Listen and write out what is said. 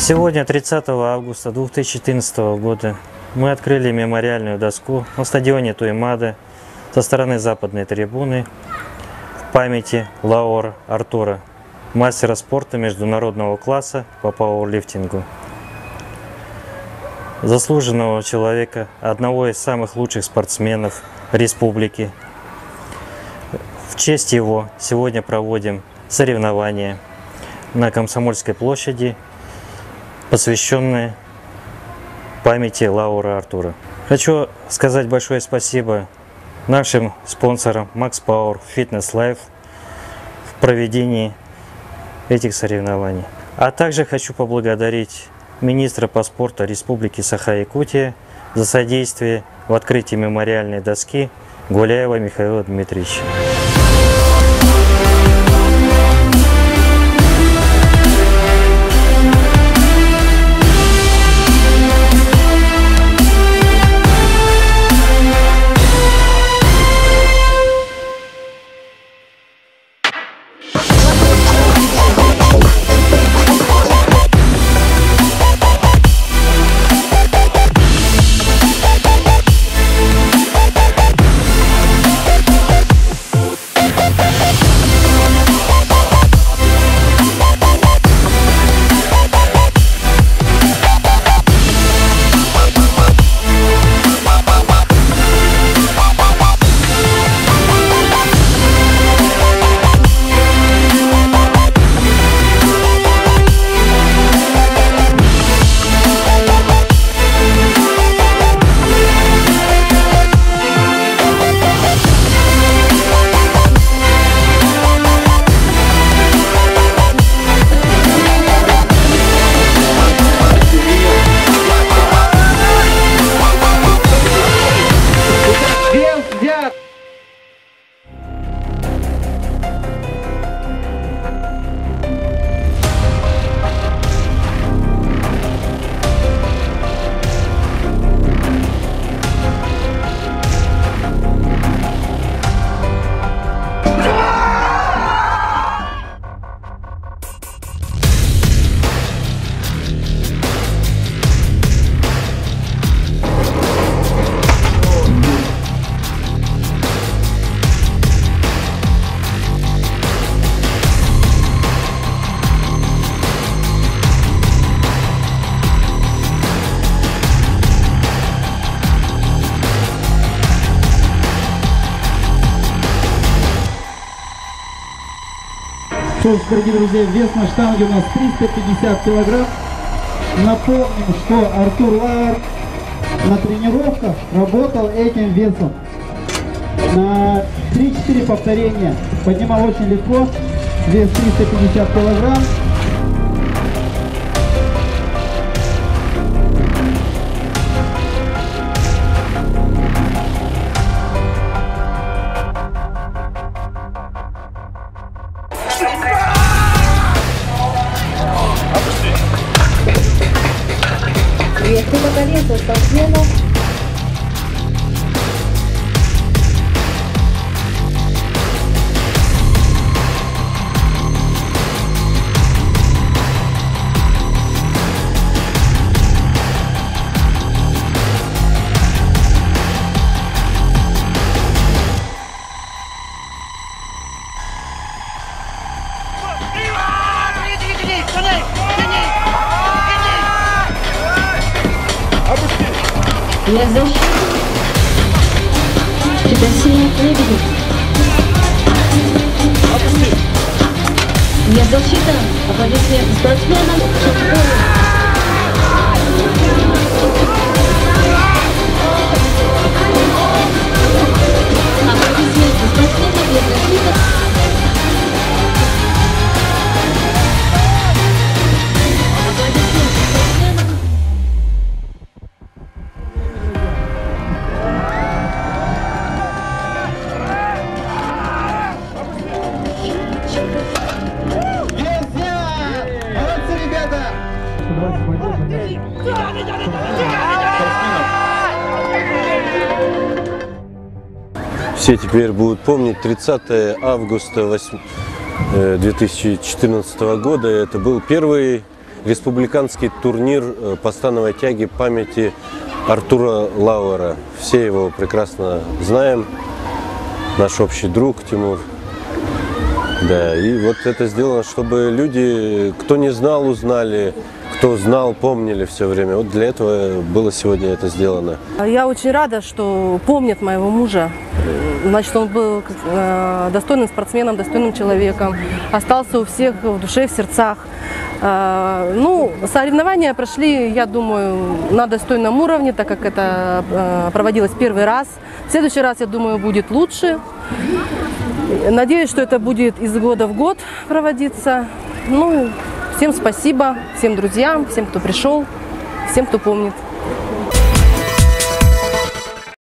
Сегодня, 30 августа 2014 года, мы открыли мемориальную доску на стадионе Туймаада со стороны западной трибуны в памяти Лаура Артура, мастера спорта международного класса по пауэрлифтингу. Заслуженного человека, одного из самых лучших спортсменов республики. В честь его сегодня проводим соревнования на Комсомольской площади, посвященные памяти Лаура Артура. Хочу сказать большое спасибо нашим спонсорам Max Power, Fitness Life в проведении этих соревнований. А также хочу поблагодарить министра по спорту Республики Саха-Якутия за содействие в открытии мемориальной доски Гуляева Михаила Дмитриевича. Дорогие друзья, вес на штанге у нас 350 килограмм. Напомним, что Артур Лаур на тренировках работал этим весом. На 3-4 повторения поднимал очень легко, вес 350 килограмм. Приветствую поколение спортсменов. Я защиту. Тебя сильно не видит. Я защита. Аплодисменты спортсменам. Аплодисменты спортсменам. Я защита. Все теперь будут помнить 30 августа 2014 года. Это был первый республиканский турнир по становой тяге памяти Артура Лауэра. Все его прекрасно знаем. Наш общий друг Тимур. Да, и вот это сделано, чтобы люди, кто не знал, узнали, кто знал, помнили все время. Вот для этого было сегодня это сделано. Я очень рада, что помнят моего мужа. Значит, он был достойным спортсменом, достойным человеком. Остался у всех в душе, в сердцах. Ну, соревнования прошли, я думаю, на достойном уровне, так как это проводилось первый раз. В следующий раз, я думаю, будет лучше. Надеюсь, что это будет из года в год проводиться. Ну, всем спасибо, всем друзьям, всем, кто пришел, всем, кто помнит.